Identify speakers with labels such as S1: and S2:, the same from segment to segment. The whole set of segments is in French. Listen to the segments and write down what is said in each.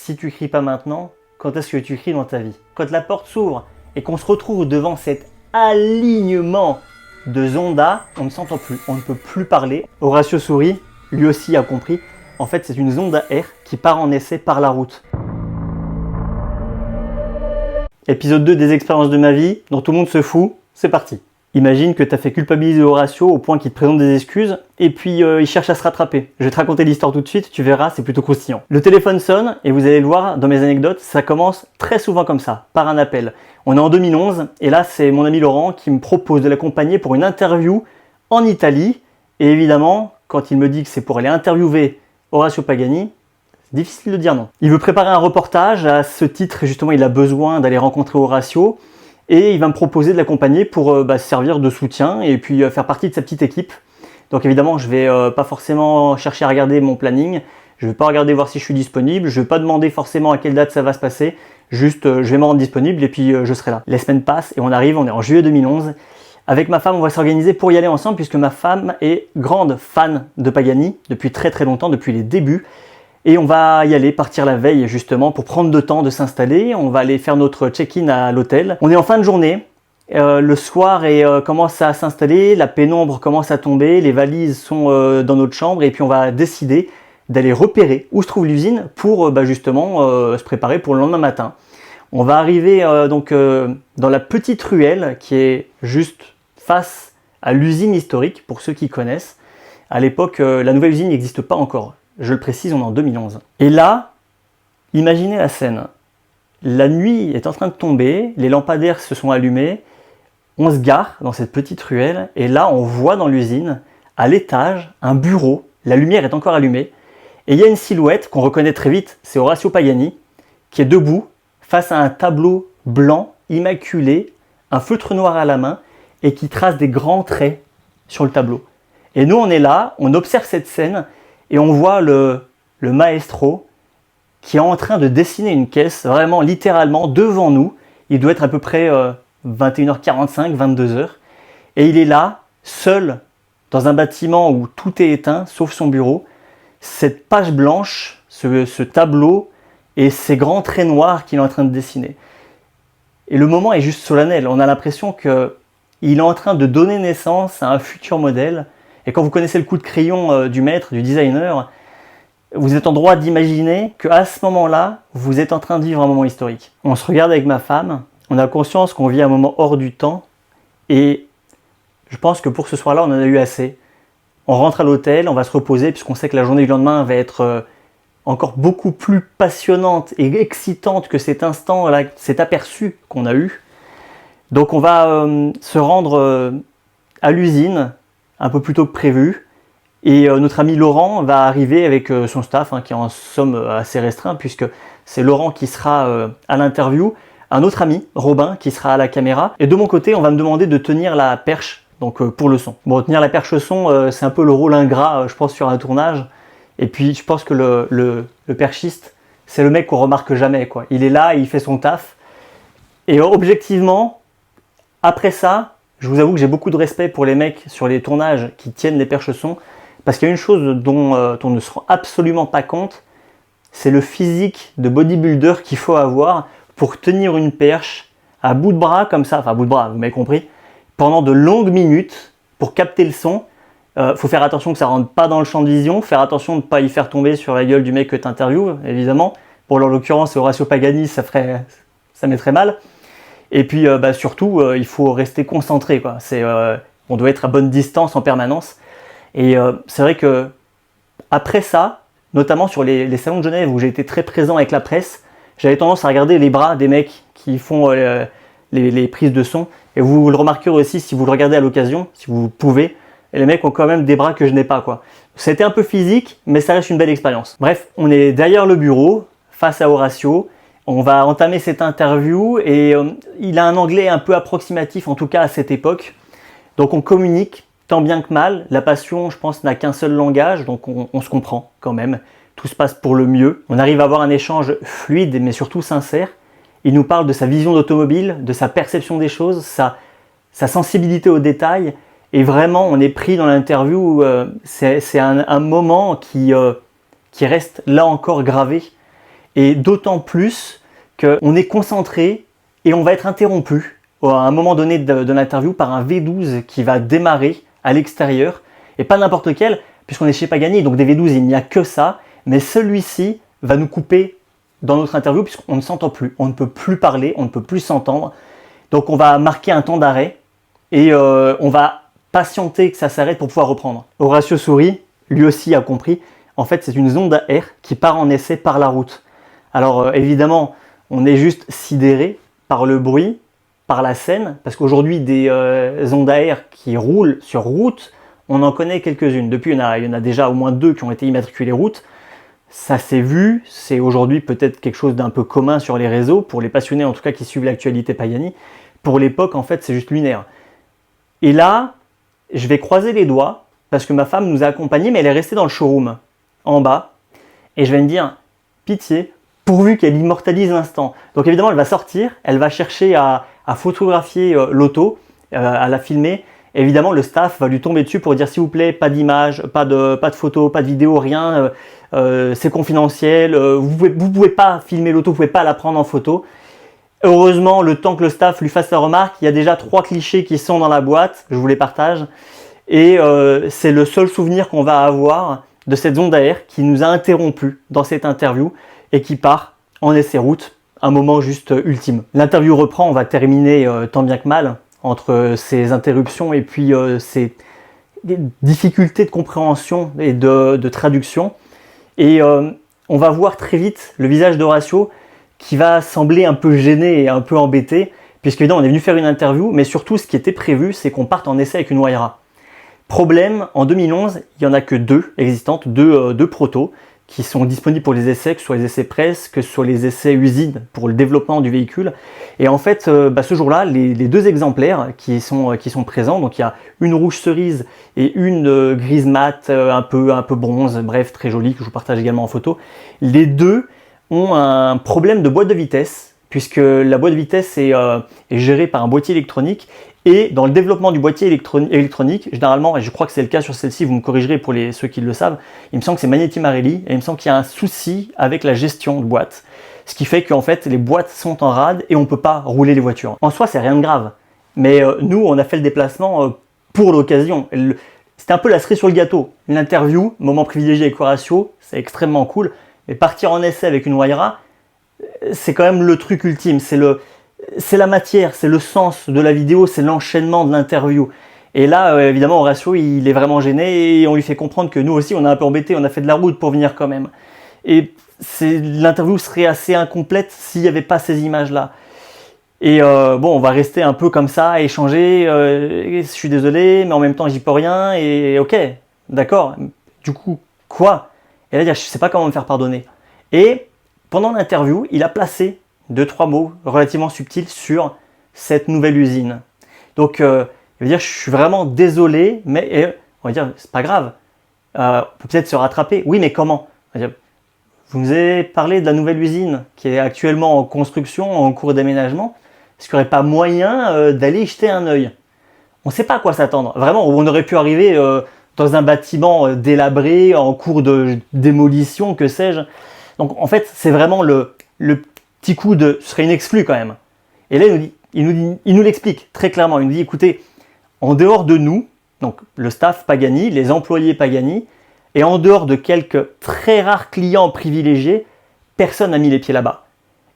S1: Si tu cries pas maintenant, quand est-ce que tu cries dans ta vie? Quand la porte s'ouvre et qu'on se retrouve devant cet alignement de Zonda, on ne s'entend plus, on ne peut plus parler. Horacio sourit, lui aussi a compris. En fait, c'est une Zonda Air qui part en essai par la route. Épisode 2 des expériences de ma vie, dont tout le monde se fout, c'est parti. Imagine que tu as fait culpabiliser Horacio au point qu'il te présente des excuses, et puis il cherche à se rattraper. Je vais te raconter l'histoire tout de suite, tu verras, c'est plutôt croustillant. Le téléphone sonne, et vous allez le voir dans mes anecdotes, ça commence très souvent comme ça, par un appel. On est en 2011, et là c'est mon ami Laurent qui me propose de l'accompagner pour une interview en Italie, et évidemment, quand il me dit que c'est pour aller interviewer Horacio Pagani, c'est difficile de dire non. Il veut préparer un reportage, à ce titre justement il a besoin d'aller rencontrer Horacio, et il va me proposer de l'accompagner pour servir de soutien et puis faire partie de sa petite équipe. Donc évidemment, je vais pas forcément chercher à regarder mon planning, je vais pas regarder voir si je suis disponible, je vais pas demander forcément à quelle date ça va se passer, juste je vais me rendre disponible et puis je serai là. Les semaines passent et on arrive, on est en juillet 2011. Avec ma femme, on va s'organiser pour y aller ensemble puisque ma femme est grande fan de Pagani depuis très très longtemps, depuis les débuts. Et on va y aller, partir la veille justement pour prendre le temps de s'installer. On va aller faire notre check-in à l'hôtel. On est en fin de journée, le soir commence à s'installer, la pénombre commence à tomber, les valises sont dans notre chambre et puis on va décider d'aller repérer où se trouve l'usine pour justement se préparer pour le lendemain matin. On va arriver dans la petite ruelle qui est juste face à l'usine historique, pour ceux qui connaissent. À l'époque, la nouvelle usine n'existe pas encore. Je le précise, on est en 2011. Et là, imaginez la scène. La nuit est en train de tomber, les lampadaires se sont allumés, on se gare dans cette petite ruelle, et là, on voit dans l'usine, à l'étage, un bureau, la lumière est encore allumée, et il y a une silhouette qu'on reconnaît très vite, c'est Horacio Pagani, qui est debout, face à un tableau blanc, immaculé, un feutre noir à la main, et qui trace des grands traits sur le tableau. Et nous, on est là, on observe cette scène, et on voit le maestro qui est en train de dessiner une caisse, vraiment littéralement devant nous. Il doit être à peu près 21h45, 22h. Et il est là, seul, dans un bâtiment où tout est éteint, sauf son bureau. Cette page blanche, ce tableau et ces grands traits noirs qu'il est en train de dessiner. Et le moment est juste solennel. On a l'impression qu'il est en train de donner naissance à un futur modèle. Et quand vous connaissez le coup de crayon du maître, du designer, vous êtes en droit d'imaginer qu'à ce moment-là, vous êtes en train de vivre un moment historique. On se regarde avec ma femme, on a conscience qu'on vit un moment hors du temps, et je pense que pour ce soir-là, on en a eu assez. On rentre à l'hôtel, on va se reposer, puisqu'on sait que la journée du lendemain va être encore beaucoup plus passionnante et excitante que cet instant-là, cet aperçu qu'on a eu. Donc on va se rendre à l'usine, un peu plus tôt que prévu, et notre ami Laurent va arriver avec son staff, qui est en somme assez restreint, puisque c'est Laurent qui sera à l'interview, un autre ami, Robin, qui sera à la caméra, et de mon côté, on va me demander de tenir la perche, donc pour le son. Bon, tenir la perche son, c'est un peu le rôle ingrat, je pense, sur un tournage, et puis je pense que le perchiste, c'est le mec qu'on remarque jamais, quoi. Il est là, il fait son taf, et objectivement, après ça, je vous avoue que j'ai beaucoup de respect pour les mecs sur les tournages qui tiennent les perches son, parce qu'il y a une chose dont on ne se rend absolument pas compte, c'est le physique de bodybuilder qu'il faut avoir pour tenir une perche à bout de bras comme ça, enfin à bout de bras, vous m'avez compris, pendant de longues minutes pour capter le son. Faut faire attention que ça rentre pas dans le champ de vision, faire attention de ne pas y faire tomber sur la gueule du mec que tu interviews, évidemment. Pour l'occurrence, c'est Horacio Pagani, ça mettrait mal. Et puis surtout, il faut rester concentré, quoi. On doit être à bonne distance en permanence. Et c'est vrai que après ça, notamment sur les salons de Genève où j'ai été très présent avec la presse, j'avais tendance à regarder les bras des mecs qui font les prises de son. Et vous le remarquerez aussi si vous le regardez à l'occasion, si vous pouvez. Et les mecs ont quand même des bras que je n'ai pas, quoi. C'était un peu physique, mais ça reste une belle expérience. Bref, on est derrière le bureau, face à Horacio. On va entamer cette interview et il a un anglais un peu approximatif, en tout cas à cette époque. Donc on communique tant bien que mal. La passion, je pense, n'a qu'un seul langage, donc on se comprend quand même. Tout se passe pour le mieux. On arrive à avoir un échange fluide, mais surtout sincère. Il nous parle de sa vision d'automobile, de sa perception des choses, sa sensibilité aux détails. Et vraiment, on est pris dans l'interview. C'est un moment qui reste là encore gravé. Et d'autant plus qu'on est concentré et on va être interrompu à un moment donné de l'interview par un V12 qui va démarrer à l'extérieur. Et pas n'importe lequel, puisqu'on est chez Pagani, donc des V12 il n'y a que ça. Mais celui-ci va nous couper dans notre interview puisqu'on ne s'entend plus. On ne peut plus parler, on ne peut plus s'entendre. Donc on va marquer un temps d'arrêt et on va patienter que ça s'arrête pour pouvoir reprendre. Horacio sourit, lui aussi a compris. En fait, c'est une sonde à air qui part en essai par la route. Alors évidemment, on est juste sidéré par le bruit, par la scène, parce qu'aujourd'hui, des ondes à air qui roulent sur route, on en connaît quelques-unes. Depuis, il y en a déjà au moins 2 qui ont été immatriculées route. Ça s'est vu, c'est aujourd'hui peut-être quelque chose d'un peu commun sur les réseaux, pour les passionnés en tout cas qui suivent l'actualité Pagani. Pour l'époque, en fait, c'est juste lunaire. Et là, je vais croiser les doigts, parce que ma femme nous a accompagnés, mais elle est restée dans le showroom, en bas. Et je vais me dire, pitié, pourvu qu'elle immortalise l'instant. Donc évidemment, elle va sortir, elle va chercher à photographier l'auto, à la filmer. Et évidemment, le staff va lui tomber dessus pour dire, s'il vous plaît, pas d'image, pas de photo, pas de vidéo, rien. C'est confidentiel, vous pouvez pas filmer l'auto, vous pouvez pas la prendre en photo. Heureusement, le temps que le staff lui fasse la remarque, il y a déjà 3 clichés qui sont dans la boîte, je vous les partage. Et c'est le seul souvenir qu'on va avoir de cette sonde à air qui nous a interrompus dans cette interview et qui part en essai route, un moment juste ultime. L'interview reprend, on va terminer tant bien que mal entre ces interruptions et puis ces difficultés de compréhension et de traduction. Et on va voir très vite le visage d'Horacio qui va sembler un peu gêné et un peu embêté, puisque évidemment on est venu faire une interview, mais surtout ce qui était prévu, c'est qu'on parte en essai avec une Wayra. Problème, en 2011, il n'y en a que 2 existantes, 2 protos, qui sont disponibles pour les essais, que ce soit les essais presse, que ce soit les essais usine pour le développement du véhicule. Et en fait, ce jour-là, les 2 exemplaires qui sont présents, donc il y a une rouge cerise et une grise mat, un peu bronze, bref, très jolie, que je vous partage également en photo. Les 2 ont un problème de boîte de vitesse, puisque la boîte de vitesse est gérée par un boîtier électronique. Et dans le développement du boîtier électronique, généralement, et je crois que c'est le cas sur celle-ci, vous me corrigerez pour ceux qui le savent, il me semble que c'est Magneti Marelli, et il me semble qu'il y a un souci avec la gestion de boîte. Ce qui fait qu'en fait, les boîtes sont en rade et on ne peut pas rouler les voitures. En soi, c'est rien de grave. Mais nous, on a fait le déplacement pour l'occasion. C'était un peu la cerise sur le gâteau. L'interview, moment privilégié avec Horacio, c'est extrêmement cool. Mais partir en essai avec une Wayra, c'est quand même le truc ultime. C'est la matière, c'est le sens de la vidéo, c'est l'enchaînement de l'interview. Et là, évidemment, Horacio, il est vraiment gêné et on lui fait comprendre que nous aussi, on est un peu embêtés, on a fait de la route pour venir quand même. Et l'interview serait assez incomplète s'il n'y avait pas ces images-là. Et on va rester un peu comme ça, à échanger. Je suis désolé, mais en même temps, j'y peux rien. Et ok, d'accord. Du coup, quoi? Et là, je ne sais pas comment me faire pardonner. Et pendant l'interview, il a placé 2-3 mots relativement subtils sur cette nouvelle usine. Donc, il va dire, je suis vraiment désolé, mais on va dire, c'est pas grave. On peut peut-être se rattraper. Oui, mais comment? On va dire, vous nous avez parlé de la nouvelle usine qui est actuellement en construction, en cours d'aménagement. Est-ce qu'il n'y aurait pas moyen d'aller y jeter un œil? On ne sait pas à quoi s'attendre. Vraiment, on aurait pu arriver dans un bâtiment délabré, en cours de démolition, que sais-je. Donc, en fait, c'est vraiment le petit coup de... Ce serait une exclue quand même. Et là, il nous l'explique très clairement. Il nous dit, écoutez, en dehors de nous, donc le staff Pagani, les employés Pagani, et en dehors de quelques très rares clients privilégiés, personne n'a mis les pieds là-bas.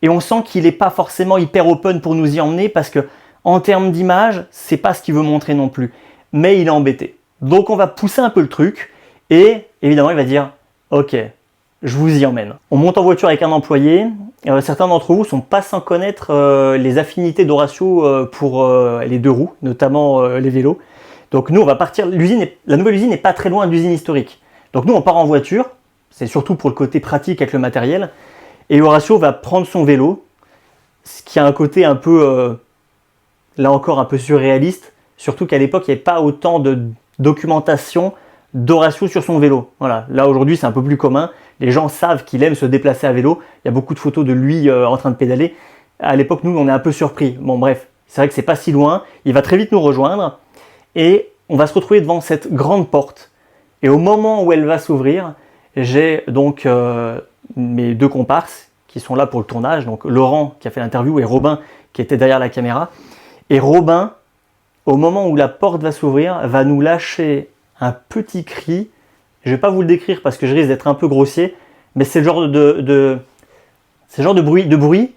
S1: Et on sent qu'il n'est pas forcément hyper open pour nous y emmener parce que en termes d'image, c'est pas ce qu'il veut montrer non plus. Mais il est embêté. Donc on va pousser un peu le truc et évidemment il va dire « Ok, je vous y emmène ». On monte en voiture avec un employé. Certains d'entre vous sont pas sans connaître les affinités d'Horacio pour les 2 roues, notamment les vélos. Donc nous on va partir, la nouvelle usine n'est pas très loin de l'usine historique. Donc nous on part en voiture, c'est surtout pour le côté pratique avec le matériel. Et Horacio va prendre son vélo, ce qui a un côté un peu, là encore un peu surréaliste, surtout qu'à l'époque il n'y avait pas autant de documentation d'Horacio sur son vélo. Voilà. Là aujourd'hui c'est un peu plus commun, les gens savent qu'il aime se déplacer à vélo, il y a beaucoup de photos de lui en train de pédaler. À l'époque nous on est un peu surpris, bon bref, c'est vrai que c'est pas si loin, il va très vite nous rejoindre et on va se retrouver devant cette grande porte. Et au moment où elle va s'ouvrir, j'ai donc mes 2 comparses qui sont là pour le tournage, donc Laurent qui a fait l'interview et Robin qui était derrière la caméra. Et Robin, au moment où la porte va s'ouvrir, va nous lâcher un petit cri. Je ne vais pas vous le décrire parce que je risque d'être un peu grossier, mais c'est le genre c'est le genre de bruit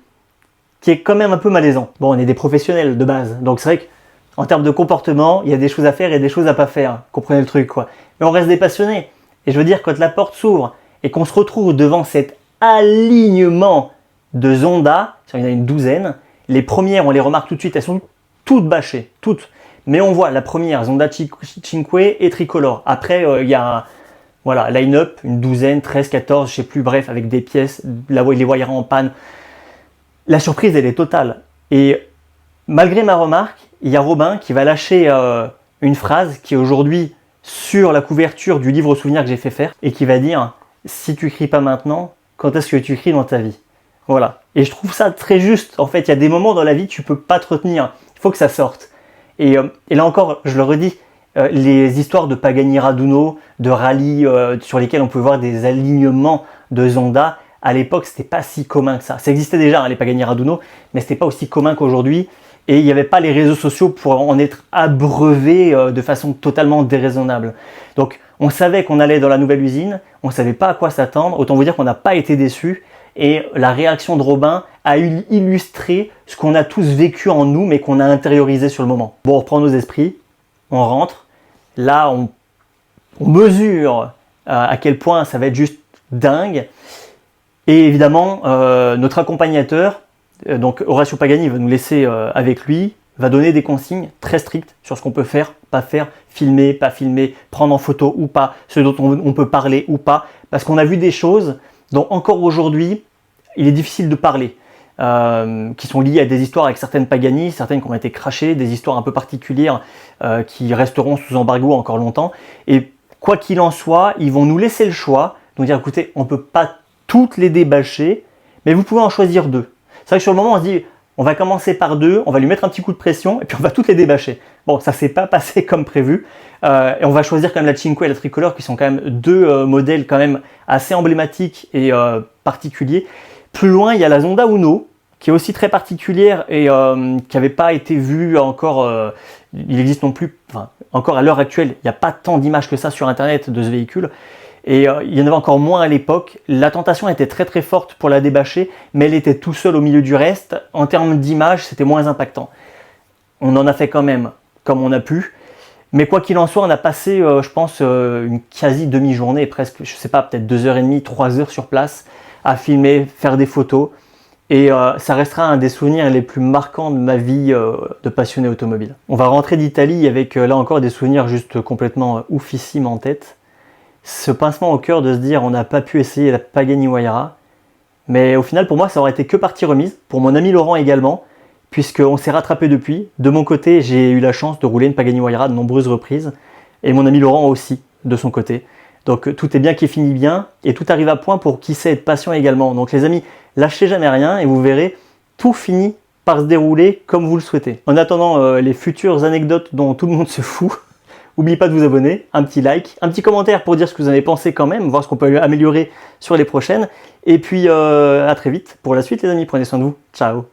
S1: qui est quand même un peu malaisant. Bon, on est des professionnels de base, donc c'est vrai qu'en termes de comportement, il y a des choses à faire et des choses à pas faire. Comprenez le truc, quoi. Mais on reste des passionnés. Et je veux dire, quand la porte s'ouvre et qu'on se retrouve devant cet alignement de Zonda, il y en a une douzaine, les premières, on les remarque tout de suite, elles sont toutes bâchées, toutes. Mais on voit la première, Zonda Cinque et Tricolore. Après, il y a voilà, line-up, une douzaine, 13, 14, je sais plus, bref, avec des pièces, les voyants en panne. La surprise, elle est totale. Et malgré ma remarque, il y a Robin qui va lâcher une phrase qui est aujourd'hui sur la couverture du livre souvenir que j'ai fait faire et qui va dire « Si tu cries pas maintenant, quand est-ce que tu cries dans ta vie ?» Voilà. Et je trouve ça très juste. En fait, il y a des moments dans la vie, tu peux pas te retenir. Il faut que ça sorte. Et là encore, je le redis, les histoires de Pagani-Raduno, de rallye sur lesquels on peut voir des alignements de Zonda, à l'époque, c'était pas si commun que ça. Ça existait déjà, hein, les Pagani-Raduno, mais c'était pas aussi commun qu'aujourd'hui. Et il n'y avait pas les réseaux sociaux pour en être abreuvé de façon totalement déraisonnable. Donc, on savait qu'on allait dans la nouvelle usine, on ne savait pas à quoi s'attendre. Autant vous dire qu'on n'a pas été déçus. Et la réaction de Robin a illustré ce qu'on a tous vécu en nous, mais qu'on a intériorisé sur le moment. Bon, on reprend nos esprits, on rentre. Là, on mesure à quel point ça va être juste dingue. Et évidemment, notre accompagnateur, donc Horacio Pagani va nous laisser avec lui, va donner des consignes très strictes sur ce qu'on peut faire, pas faire, filmer, pas filmer, prendre en photo ou pas, ce dont on peut parler ou pas, parce qu'on a vu des choses dont encore aujourd'hui, il est difficile de parler, qui sont liées à des histoires avec certaines Pagani, certaines qui ont été crachées, des histoires un peu particulières qui resteront sous embargo encore longtemps. Et quoi qu'il en soit, ils vont nous laisser le choix, nous dire écoutez, on ne peut pas toutes les débâcher, mais vous pouvez en choisir deux. C'est vrai que sur le moment, on se dit on va commencer par deux, on va lui mettre un petit coup de pression et puis on va toutes les débâcher. Bon, ça s'est pas passé comme prévu. Et on va choisir quand même la Cinque et la Tricolore qui sont quand même deux modèles quand même assez emblématiques et particuliers. Plus loin, il y a la Zonda Uno qui est aussi très particulière et qui n'avait pas été vue encore. Il existe non plus, enfin, encore à l'heure actuelle, il n'y a pas tant d'images que ça sur Internet de ce véhicule. Et il y en avait encore moins à l'époque. La tentation était très très forte pour la débâcher, mais elle était tout seule au milieu du reste. En termes d'image, c'était moins impactant. On en a fait quand même comme on a pu. Mais quoi qu'il en soit, on a passé, je pense, une quasi demi-journée, presque, je sais pas, peut-être 2h30, 3h sur place, à filmer, faire des photos. Et ça restera un des souvenirs les plus marquants de ma vie de passionné automobile. On va rentrer d'Italie avec, là encore, des souvenirs juste complètement oufissimes en tête. Ce pincement au cœur de se dire on n'a pas pu essayer la Pagani Huayra, mais au final pour moi ça aurait été que partie remise, pour mon ami Laurent également, puisqu'on s'est rattrapé depuis. De mon côté j'ai eu la chance de rouler une Pagani Huayra de nombreuses reprises, et mon ami Laurent aussi de son côté. Donc tout est bien qui finit bien, et tout arrive à point pour qui sait être patient également. Donc les amis, lâchez jamais rien, et vous verrez, tout finit par se dérouler comme vous le souhaitez. En attendant les futures anecdotes dont tout le monde se fout, n'oubliez pas de vous abonner, un petit like, un petit commentaire pour dire ce que vous en avez pensé quand même, voir ce qu'on peut améliorer sur les prochaines. Et puis à très vite pour la suite les amis, prenez soin de vous, ciao.